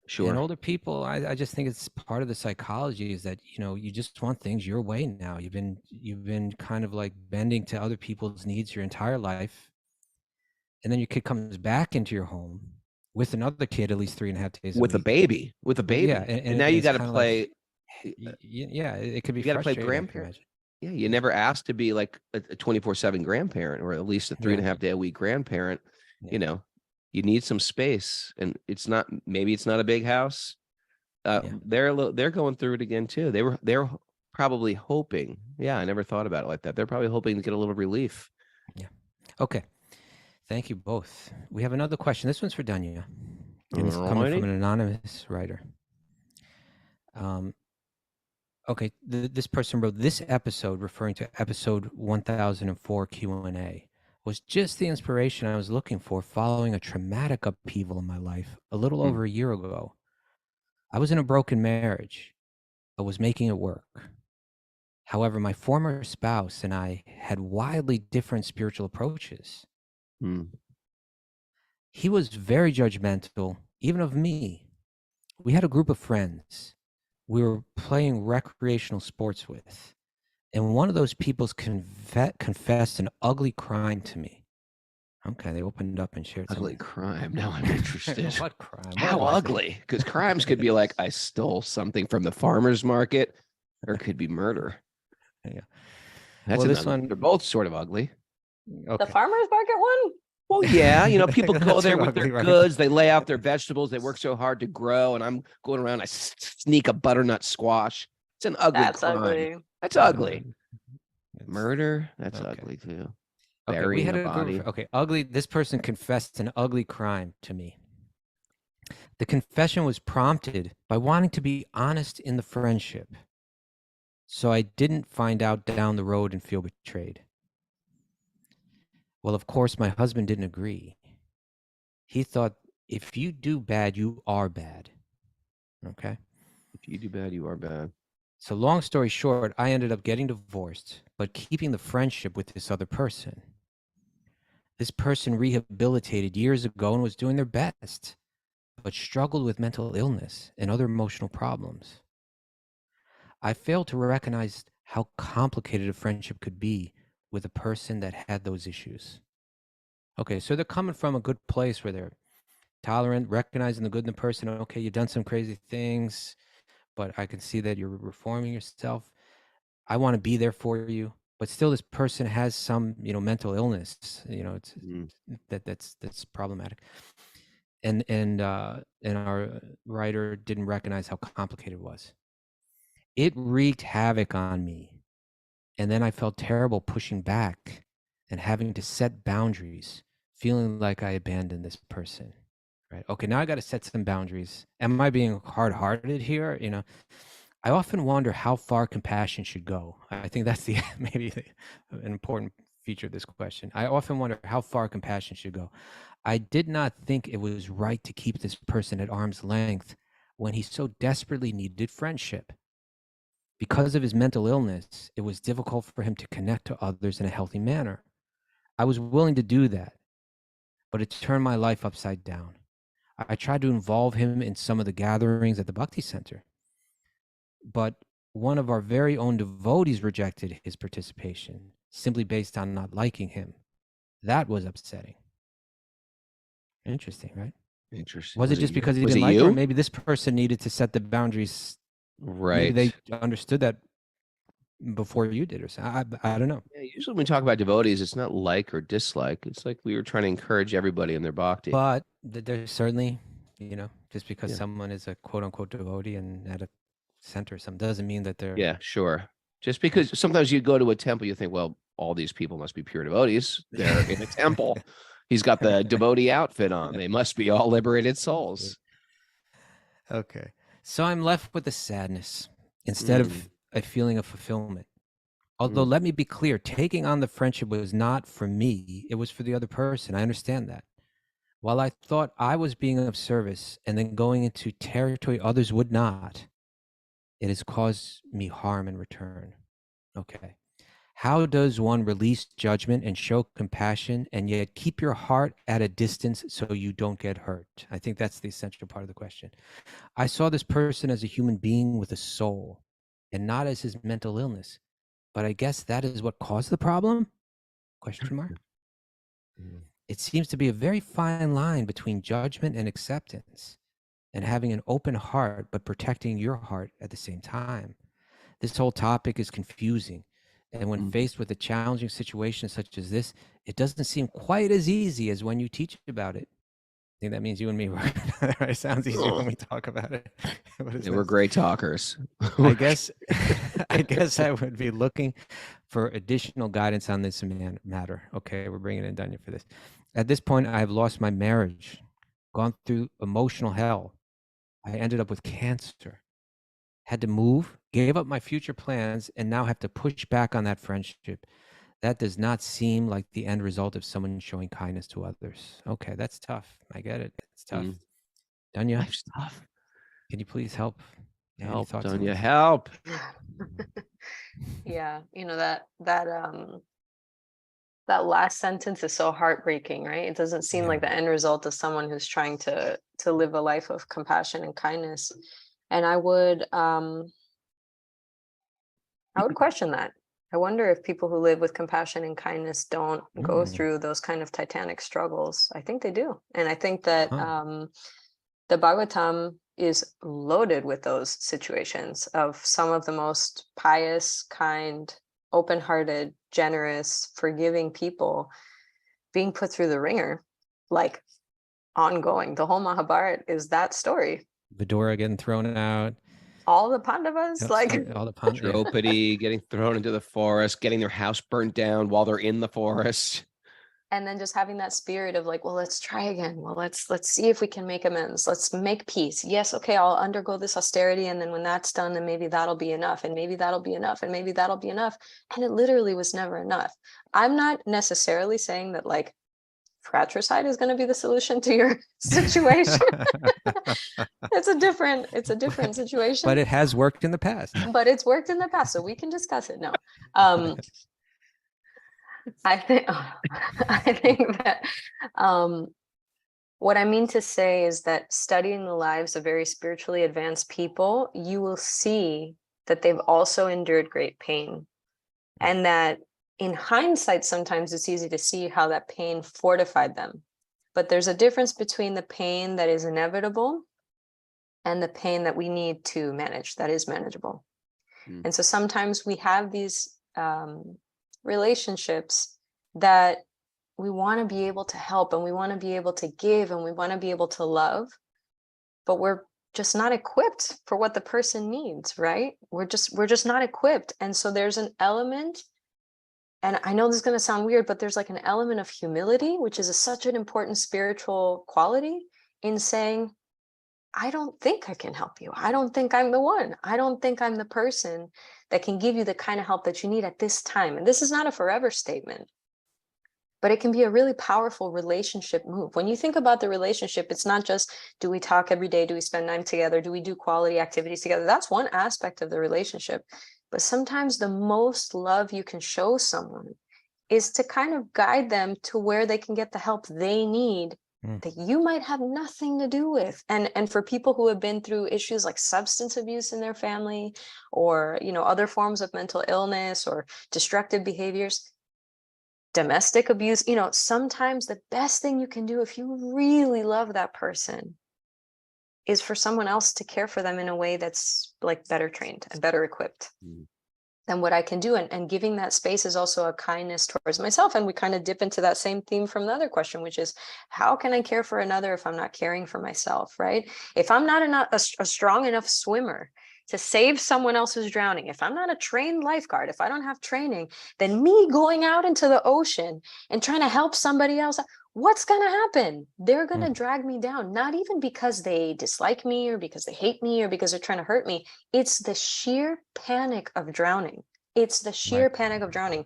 S2: Sure.
S4: And older people, I just think it's part of the psychology is that, you just want things your way now. You've been kind of like bending to other people's needs your entire life. And then your kid comes back into your home with another kid at least 3.5 days
S2: with a baby. Yeah. And now you got to play.
S4: It could be.
S2: You got to play grandparent. Yeah. You never asked to be like a 24/7 grandparent or at least a 3.5 day a week grandparent,
S4: Yeah.
S2: You need some space, and maybe it's not a big house. They're going through it again too. They're probably hoping. Yeah, I never thought about it like that. They're probably hoping to get a little relief.
S4: Yeah. Okay. Thank you both. We have another question. This one's for Dhanya. And this is coming
S2: Alrighty.
S4: from an anonymous writer. Okay, this person wrote, this episode, referring to episode 1004 Q&A, was just the inspiration I was looking for following a traumatic upheaval in my life a little over a year ago. I was in a broken marriage, but was making it work. However, my former spouse and I had wildly different spiritual approaches. He was very judgmental, even of me. We had a group of friends we were playing recreational sports with, and one of those people confessed an ugly crime to me. Okay, they opened up and shared
S2: Ugly
S4: something.
S2: crime. Now I'm interested.
S4: What crime?
S2: How
S4: What was it?
S2: ugly? Because crimes could be like, I stole something from the farmer's market, or it could be murder.
S4: Yeah.
S2: That's
S4: Well, this one,
S2: they're both sort of ugly.
S6: The farmer's market one?
S2: Well, yeah, people go
S4: That's
S2: there
S4: too
S2: with their
S4: ugly, right?
S2: goods. They lay out their vegetables. They work so hard to grow, and I'm going around. I sneak a butternut squash. It's an ugly
S6: That's
S2: crime.
S6: ugly.
S2: That's ugly.
S4: It's-
S2: Murder. That's
S4: okay.
S2: ugly too.
S4: Okay, we
S2: Burying
S4: had
S2: a
S4: a
S2: body.
S4: group. Okay, ugly. This person confessed an ugly crime to me. The confession was prompted by wanting to be honest in the friendship, so I didn't find out down the road and feel betrayed. Well, of course, my husband didn't agree. He thought, if you do bad, you are bad. Okay?
S2: If you do bad, you are bad.
S4: So long story short, I ended up getting divorced, but keeping the friendship with this other person. This person rehabilitated years ago and was doing their best, but struggled with mental illness and other emotional problems. I failed to recognize how complicated a friendship could be with a person that had those issues. Okay, so they're coming from a good place where they're tolerant, recognizing the good in the person. Okay, you've done some crazy things, but I can see that you're reforming yourself. I want to be there for you, but still this person has some, mental illness, it's that's problematic. And our writer didn't recognize how complicated it was. It wreaked havoc on me. And then I felt terrible pushing back and having to set boundaries, feeling like I abandoned this person. Right. Okay, now I got to set some boundaries. Am I being hard-hearted here? I often wonder how far compassion should go. I think that's maybe an important feature of this question. I often wonder how far compassion should go. I did not think it was right to keep this person at arm's length when he so desperately needed friendship. Because of his mental illness, it was difficult for him to connect to others in a healthy manner. I was willing to do that, but it turned my life upside down. I tried to involve him in some of the gatherings at the Bhakti Center, but one of our very own devotees rejected his participation simply based on not liking him. That was upsetting. Interesting, right?
S2: Interesting.
S4: Was it just because he didn't like her? Or maybe this person needed to set the boundaries.
S2: Right.
S4: Maybe they understood that before you did or something. I don't know.
S2: Yeah, usually when we talk about devotees, it's not like or dislike. It's like we were trying to encourage everybody in their bhakti.
S4: But there's certainly, just because someone is a quote unquote devotee and at a center or something doesn't mean that they're.
S2: Yeah, sure. Just because sometimes you go to a temple, you think, well, all these people must be pure devotees. They're in a temple. He's got the devotee outfit on. They must be all liberated souls.
S4: Okay. So I'm left with the sadness instead of a feeling of fulfillment. Although, let me be clear, taking on the friendship was not for me. It was for the other person. I understand that. While I thought I was being of service and then going into territory others would not, it has caused me harm in return. Okay. How does one release judgment and show compassion and yet keep your heart at a distance so you don't get hurt? I think that's the essential part of the question. I saw this person as a human being with a soul and not as his mental illness. But I guess that is what caused the problem? Question mark. It seems to be a very fine line between judgment and acceptance and having an open heart, but protecting your heart at the same time. This whole topic is confusing. And when faced with a challenging situation such as this, it doesn't seem quite as easy as when you teach about it. I think that means you and me work together. It sounds easier when we talk about it.
S2: We're great talkers.
S4: I guess I would be looking for additional guidance on this matter. Okay, we're bringing in Dhanya for this. At this point, I have lost my marriage. gone through emotional hell. I ended up with cancer, had to move, gave up my future plans, and now have to push back on that friendship. That does not seem like the end result of someone showing kindness to others. Okay, that's tough. I get it. It's tough. Dhanya,
S2: Life's tough.
S4: can you please help? Yeah, any
S2: Help,
S4: thoughts on
S2: Dhanya,
S4: this?
S2: help.
S6: Yeah, that last sentence is so heartbreaking, right? It doesn't seem like the end result of someone who's trying to live a life of compassion and kindness. And I would question that. I wonder if people who live with compassion and kindness don't go through those kind of titanic struggles. I think they do. And I think that the Bhagavatam is loaded with those situations of some of the most pious, kind, open-hearted, generous, forgiving people being put through the ringer, like ongoing. The whole Mahabharata is that story.
S4: Vidura getting thrown out.
S6: All the Pandavas,
S4: all the Pandavas.
S2: Draupadi getting thrown into the forest, getting their house burnt down while they're in the forest.
S6: And then just having that spirit of like, well, let's try again. Well, let's see if we can make amends. Let's make peace. Yes, okay, I'll undergo this austerity, and then when that's done, then maybe that'll be enough, and maybe that'll be enough, and maybe that'll be enough. And it literally was never enough. I'm not necessarily saying that like fratricide is going to be the solution to your situation. It's a different situation.
S4: But it has worked in the past.
S6: But it's worked in the past, so we can discuss it. No. I think that what I mean to say is that studying the lives of very spiritually advanced people, you will see that they've also endured great pain, and that in hindsight, sometimes it's easy to see how that pain fortified them. But there's a difference between the pain that is inevitable and the pain that we need to manage, that is manageable. And so sometimes we have these relationships that we want to be able to help, and we want to be able to give, and we want to be able to love, but we're just not equipped for what the person needs, right? We're just not equipped. And so there's an element, and I know this is going to sound weird, but there's like an element of humility, which is such an important spiritual quality, in saying, I don't think I can help you. I don't think I'm the one. I don't think I'm the person that can give you the kind of help that you need at this time. And this is not a forever statement, but it can be a really powerful relationship move. When you think about the relationship, it's not just, do we talk every day? Do we spend time together? Do we do quality activities together? That's one aspect of the relationship. But sometimes the most love you can show someone is to kind of guide them to where they can get the help they need that you might have nothing to do with. And for people who have been through issues like substance abuse in their family, or other forms of mental illness or destructive behaviors, domestic abuse, sometimes the best thing you can do if you really love that person is for someone else to care for them in a way that's like better trained and better equipped than what I can do. And giving that space is also a kindness towards myself. And we kind of dip into that same theme from the other question, which is, how can I care for another if I'm not caring for myself, right? If I'm not a strong enough swimmer to save someone else who's drowning, if I'm not a trained lifeguard, if I don't have training, then me going out into the ocean and trying to help somebody else, what's going to happen? They're going to drag me down, not even because they dislike me or because they hate me or because they're trying to hurt me. It's the sheer panic of drowning. It's the sheer panic of drowning.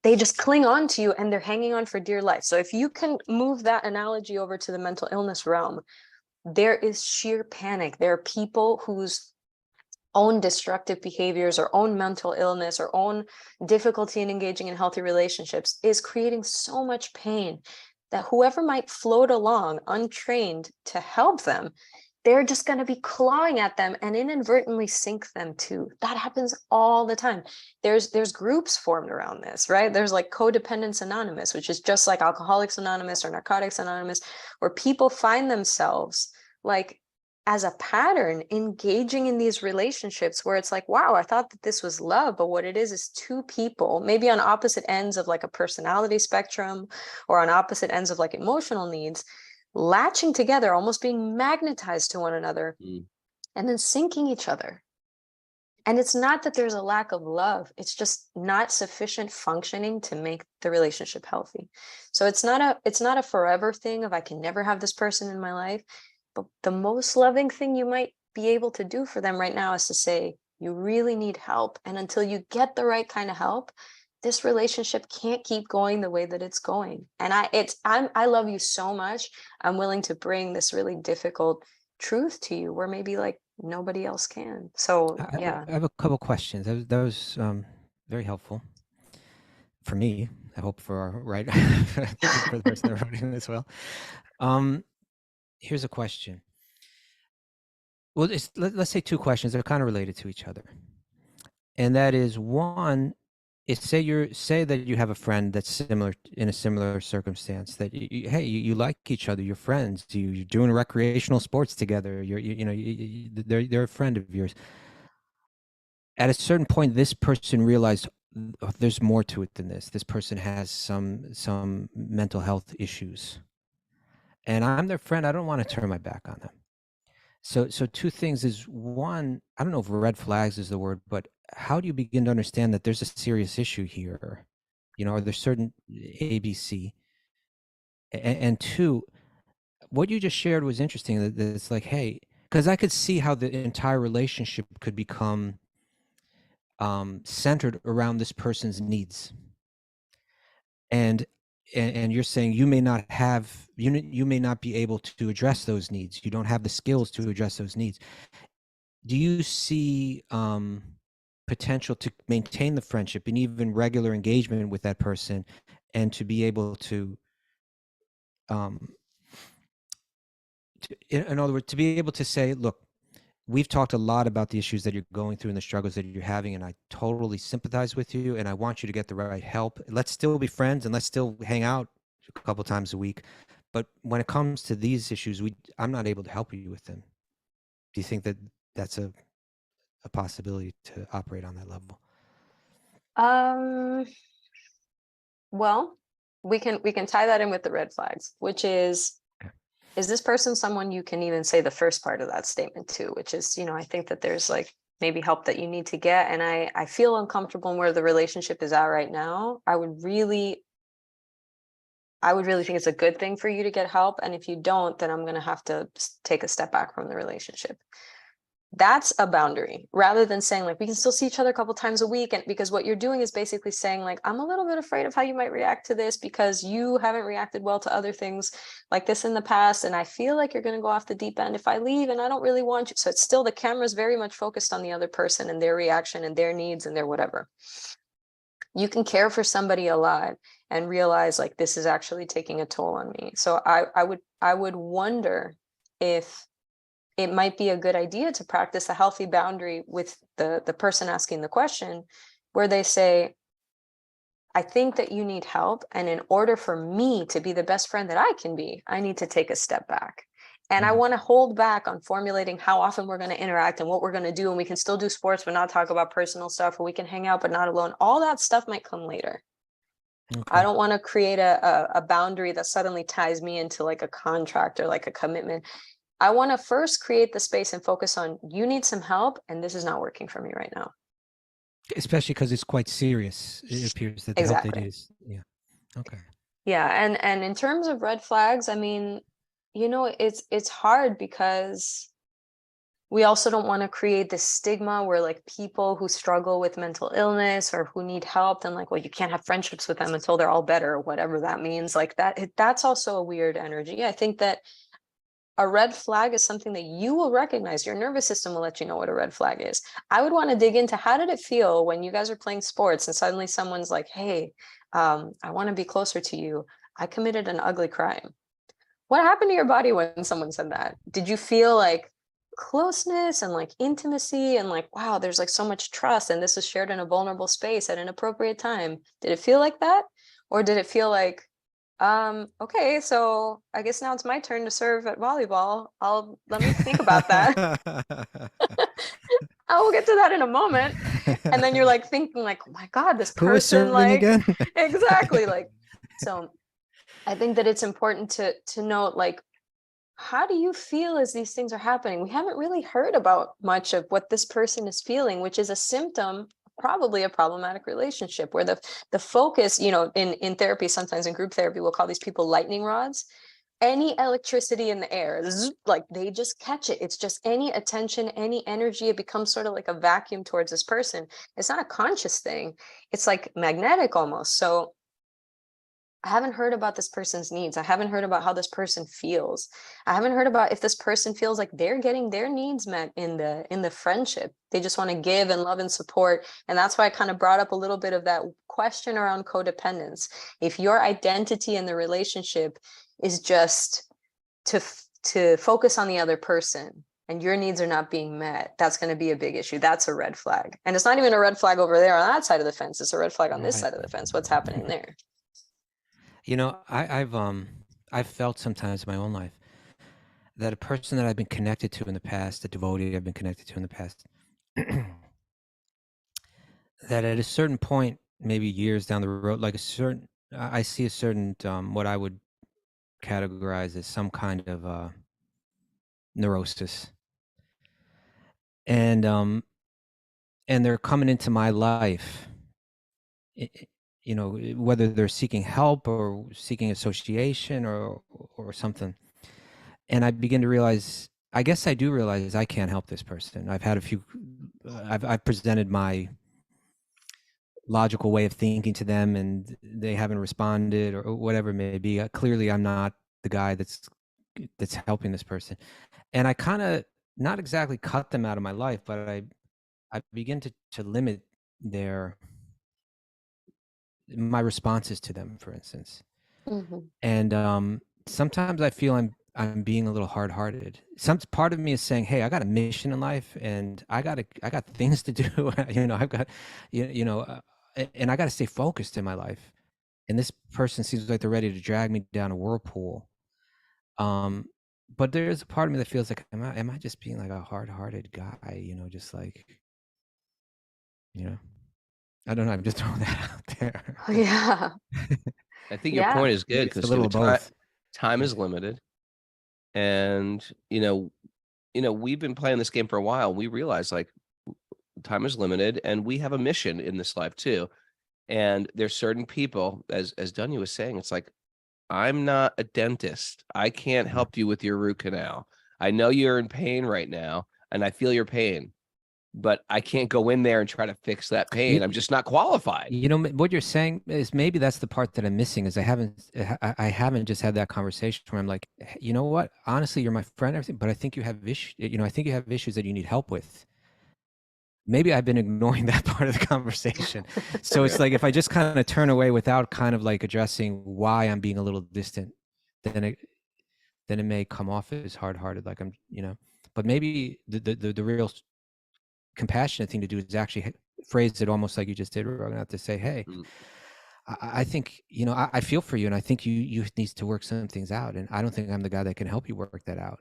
S6: They just cling on to you and they're hanging on for dear life. So if you can move that analogy over to the mental illness realm, there is sheer panic. There are people whose own destructive behaviors or own mental illness or own difficulty in engaging in healthy relationships is creating so much pain that whoever might float along untrained to help them, they're just going to be clawing at them and inadvertently sink them too. That happens all the time. There's groups formed around this, right? There's like Codependence Anonymous, which is just like Alcoholics Anonymous or Narcotics Anonymous, where people find themselves like as a pattern engaging in these relationships where it's like, wow, I thought that this was love, but what it is two people, maybe on opposite ends of like a personality spectrum or on opposite ends of like emotional needs, latching together, almost being magnetized to one another and then sinking each other. And it's not that there's a lack of love, it's just not sufficient functioning to make the relationship healthy. So it's not a forever thing of I can never have this person in my life. But the most loving thing you might be able to do for them right now is to say, you really need help. And until you get the right kind of help, this relationship can't keep going the way that it's going. And I love you so much. I'm willing to bring this really difficult truth to you where maybe like nobody else can. So yeah.
S4: I have a couple questions. That was very helpful for me. I hope for our right for the person that wrote in as well. Here's a question. Well, let's say two questions. They're kind of related to each other, and that is one is say that you have a friend that's similar in a similar circumstance that you like each other, you're friends, you're doing recreational sports together, they're a friend of yours. At a certain point, this person realized there's more to it than this. This person has some mental health issues, and I'm their friend. I don't want to turn my back on them. So two things is one, I don't know if red flags is the word, but how do you begin to understand that there's a serious issue here? Are there certain ABC? And two, what you just shared was interesting. That it's like, hey, because I could see how the entire relationship could become centered around this person's needs. And you're saying you may not have, you may not be able to address those needs. You don't have the skills to address those needs. Do you see potential to maintain the friendship and even regular engagement with that person, and to be able to in other words, to be able to say, look, we've talked a lot about the issues that you're going through and the struggles that you're having, and I totally sympathize with you, and I want you to get the right help. Let's still be friends, and let's still hang out a couple times a week. But when it comes to these issues, I'm not able to help you with them. Do you think that that's a possibility to operate on that level?
S6: Well, we can tie that in with the red flags, which is this person someone you can even say the first part of that statement to, which is, I think that there's like maybe help that you need to get. And I feel uncomfortable in where the relationship is at right now. I would really think it's a good thing for you to get help. And if you don't, then I'm going to have to take a step back from the relationship. That's a boundary, rather than saying like, we can still see each other a couple times a week. And because what you're doing is basically saying like, I'm a little bit afraid of how you might react to this because you haven't reacted well to other things like this in the past. And I feel like you're going to go off the deep end if I leave, and I don't really want you. So it's still, the camera's very much focused on the other person and their reaction and their needs and their whatever. You can care for somebody a lot and realize like, this is actually taking a toll on me. So I would wonder if it might be a good idea to practice a healthy boundary with the person asking the question, where they say, I think that you need help. And in order for me to be the best friend that I can be, I need to take a step back. And I want to hold back on formulating how often we're going to interact and what we're going to do. And we can still do sports, but not talk about personal stuff, or we can hang out, but not alone. All that stuff might come later. Okay. I don't want to create a boundary that suddenly ties me into like a contract or like a commitment. I want to first create the space and focus on, you need some help, and this is not working for me right now.
S4: Especially because it's quite serious. It appears that the help they do is, yeah. Okay.
S6: Yeah, and in terms of red flags, I mean, it's hard because we also don't want to create this stigma where like people who struggle with mental illness or who need help, then like, well, you can't have friendships with them until they're all better, or whatever that means. Like that's also a weird energy. I think that a red flag is something that you will recognize. Your nervous system will let you know what a red flag is. I would want to dig into, how did it feel when you guys are playing sports and suddenly someone's like, hey, I want to be closer to you. I committed an ugly crime. What happened to your body when someone said that? Did you feel like closeness and like intimacy and like, wow, there's like so much trust, and this is shared in a vulnerable space at an appropriate time? Did it feel like that? Or did it feel like, okay, so I guess now it's my turn to serve at volleyball. Let me think about that. I will get to that in a moment. And then you're like thinking like, oh my God, this person,
S4: who is serving
S6: like
S4: again?
S6: Exactly. Like, so I think that it's important to note, like, how do you feel as these things are happening? We haven't really heard about much of what this person is feeling, which is a symptom, probably a problematic relationship, where the focus, in therapy, sometimes in group therapy, we'll call these people lightning rods. Any electricity in the air, like they just catch it. It's just any attention, any energy, it becomes sort of like a vacuum towards this person. It's not a conscious thing. It's like magnetic almost. So I haven't heard about this person's needs. I haven't heard about how this person feels. I haven't heard about if this person feels like they're getting their needs met in the friendship. They just want to give and love and support. And that's why I kind of brought up a little bit of that question around codependence. If your identity in the relationship is just to focus on the other person and your needs are not being met, that's going to be a big issue. That's a red flag. And it's not even a red flag over there on that side of the fence. It's a red flag on this side of the fence. What's happening there?
S4: I've felt sometimes in my own life that a person that I've been connected to in the past, a devotee I've been connected to in the past, that at a certain point, maybe years down the road, I see a certain, what I would categorize as some kind of neurosis, and they're coming into my life. Whether they're seeking help or seeking association or something. And I begin to realize, I guess I do realize I can't help this person. I've had I've presented my logical way of thinking to them and they haven't responded or whatever it may be. Clearly I'm not the guy that's helping this person. And I kind of not exactly cut them out of my life, but I begin to limit my responses to them, for instance.
S6: Mm-hmm.
S4: And sometimes I feel I'm being a little hard-hearted. Some part of me is saying, "Hey, I got a mission in life, and I got things to do. I've got, and I got to stay focused in my life. And this person seems like they're ready to drag me down a whirlpool. But there's a part of me that feels like, am I just being like a hard-hearted guy? Just like, I don't know. I'm just throwing that out there.
S6: Yeah.
S7: I think your point is good
S4: because a little both.
S7: Time is limited, and we've been playing this game for a while. We realize like time is limited, and we have a mission in this life too. And there's certain people, as Dhanya was saying, it's like, I'm not a dentist. I can't help you with your root canal. I know you're in pain right now, and I feel your pain, but I can't go in there and try to fix that pain. I'm just not qualified.
S4: What you're saying is maybe that's the part that I'm missing is I haven't just had that conversation where I'm like, you know what? Honestly, you're my friend, everything, but I think you have issues. I think you have issues that you need help with. Maybe I've been ignoring that part of the conversation. So it's like, if I just kind of turn away without kind of like addressing why I'm being a little distant, then it may come off as hard-hearted, like I'm, but maybe the real compassionate thing to do is actually phrase it almost like you just did, Raghunath, to say, hey, I think, I feel for you, and I think you need to work some things out, and I don't think I'm the guy that can help you work that out.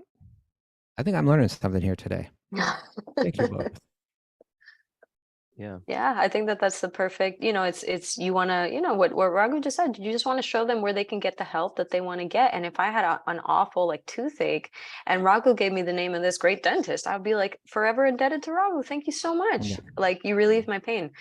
S4: I think I'm learning something here today. Thank you both.
S6: Yeah, I think that's the perfect, it's you want to, what Raghu just said, you just want to show them where they can get the help that they want to get. And if I had an awful like toothache and Raghu gave me the name of this great dentist, I would be like forever indebted to Raghu. Thank you so much.
S4: Yeah.
S6: Like, you relieved my pain.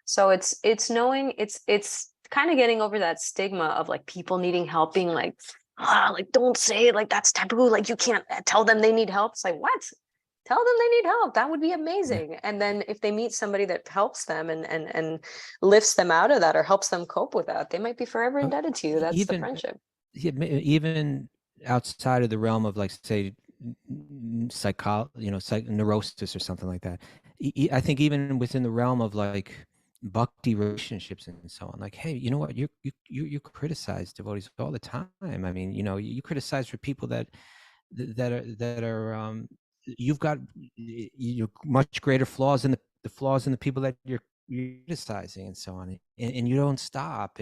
S6: So it's knowing, it's kind of getting over that stigma of like people needing help, being like, like, don't say it, like that's taboo, like you can't tell them they need help. It's like, what? Tell them they need help. That would be amazing. Yeah. And then if they meet somebody that helps them and lifts them out of that or helps them cope with that, they might be forever indebted to you. That's the friendship.
S4: Even outside of the realm of like, say, neurosis or something like that. I think even within the realm of like bhakti relationships and so on, like, hey, you know what? You criticize devotees all the time. I mean, you criticize for people that are you've got much greater flaws in the flaws in the people that you're criticizing and so on, and you don't stop.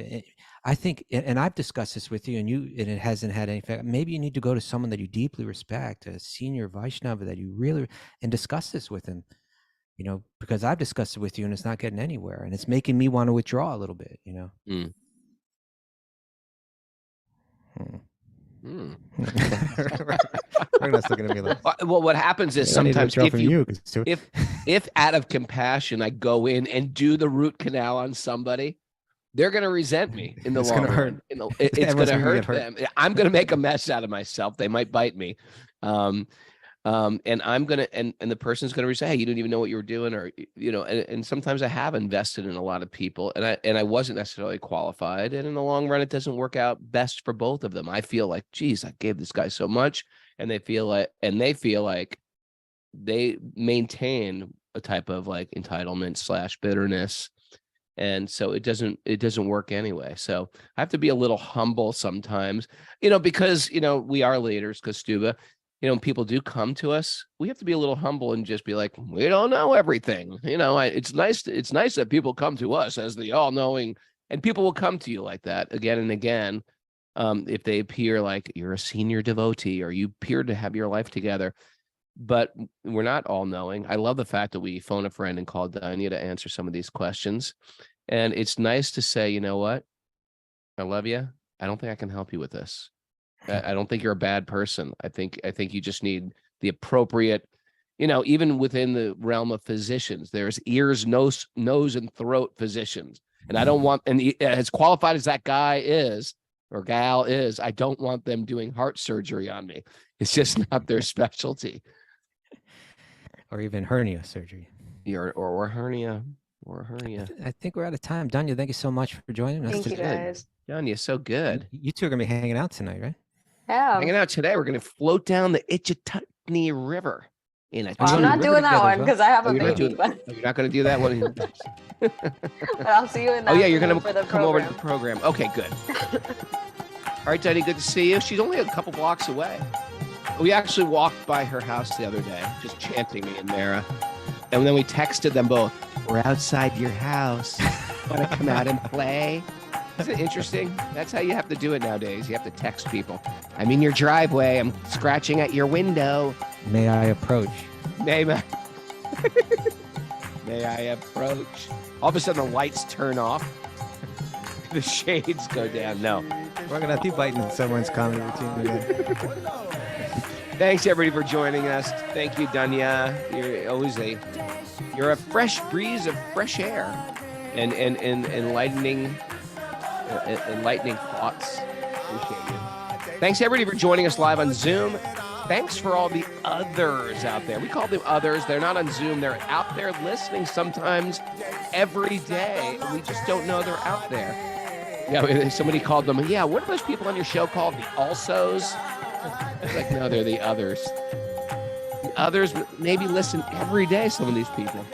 S4: I think, and I've discussed this with you, and it hasn't had any effect. Maybe you need to go to someone that you deeply respect, a senior Vaishnava that you really, and discuss this with him, because I've discussed it with you and it's not getting anywhere, and it's making me want to withdraw a little bit, Raghunath's looking at me like,
S7: Well, what happens is
S4: I need to
S7: sometimes
S4: withdraw from you, 'cause it's
S7: if out of compassion I go in and do the root canal on somebody, they're going to resent me in the
S4: It's
S7: long
S4: gonna
S7: run.
S4: hurt.
S7: It's going
S4: Everyone's
S7: to
S4: gonna
S7: hurt
S4: get
S7: them. I'm going to make a mess out of myself. They might bite me. And I'm going to, and the person's going to say, hey, you didn't even know what you were doing. Or, and sometimes I have invested in a lot of people and I wasn't necessarily qualified. And in the long run, it doesn't work out best for both of them. I feel like, geez, I gave this guy so much. And they feel like they maintain a type of like entitlement / bitterness. And so it doesn't work anyway. So I have to be a little humble sometimes, because, we are leaders, Kostuba, people do come to us. We have to be a little humble and just be like, we don't know everything. It's nice that people come to us as the all knowing, and people will come to you like that again and again. If they appear like you're a senior devotee or you appear to have your life together, but we're not all knowing. I love the fact that we phone a friend and call Dhanya to answer some of these questions. And it's nice to say, you know what? I love you. I don't think I can help you with this. I don't think you're a bad person. I think you just need the appropriate, even within the realm of physicians, there's ears, nose, and throat physicians. And I don't want, and as qualified as that guy is, or gal is, I don't want them doing heart surgery on me. It's just not their specialty.
S4: or even hernia surgery.
S7: Or hernia.
S4: I think we're out of time. Dhanya, thank you so much for joining us.
S6: Thank you, guys.
S7: Dhanya, so good.
S4: You two are going to be hanging out tonight, right?
S6: Yeah.
S7: Hanging out today. We're going to float down the Itchitutney River in a.
S6: Well, I'm not doing that one because I have a baby. But
S7: You're not going to do that one.
S6: but I'll see you in.
S7: Oh yeah, you're going
S6: for
S7: to
S6: the
S7: come over to
S6: program.
S7: the program. Okay, good. All right, Dhanya, good to see you. She's only a couple blocks away. We actually walked by her house the other day, just chanting me and Mara. And then we texted them both. We're outside your house. Want to come out and play? Isn't it interesting? That's how you have to do it nowadays. You have to text people. I'm in your driveway. I'm scratching at your window.
S4: May I approach?
S7: May I approach? All of a sudden, the lights turn off. The shades go down. No.
S4: We're going to keep biting someone's comedy routine again.
S7: Thanks, everybody, for joining us. Thank you, Dhanya. You're a fresh breeze of fresh air and enlightening thoughts. Appreciate you. Thanks, everybody, for joining us live on Zoom. Thanks for all the others out there. We call them others. They're not on Zoom. They're out there listening sometimes every day. And we just don't know they're out there. Yeah, somebody called them. Yeah, what are those people on your show called? The alsos? It's like, no, they're the others. The others maybe listen every day, some of these people.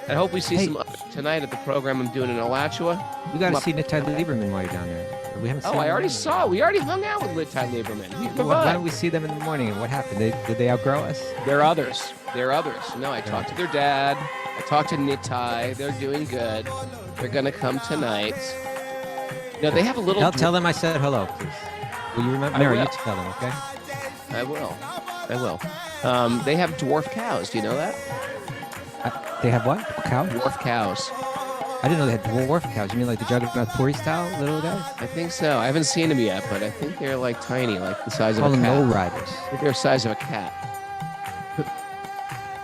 S7: I hope we see some others tonight at the program I'm doing in Alachua.
S4: You got to see Nitai Lieberman while you're down there. We haven't seen
S7: I already
S4: them.
S7: saw. We already hung out with Nitai Lieberman.
S4: Why don't we see them in the morning? And what happened? Did they outgrow us?
S7: They're others. No, I talked to their dad. I talked to Nitai. They're doing good. They're going to come tonight. They have a little...
S4: Tell them I said hello, please. Will you remember? Mary, you tell them, okay?
S7: I will. They have dwarf cows. Do you know that?
S4: They have what? Cows?
S7: Dwarf cows.
S4: I didn't know they had dwarf cows. You mean like the Jagannath Puri style little guys?
S7: I think so. I haven't seen them yet, but I think they're like tiny, like the size of
S4: Call
S7: a
S4: them
S7: cat.
S4: no riders.
S7: I think they're the size of a cat.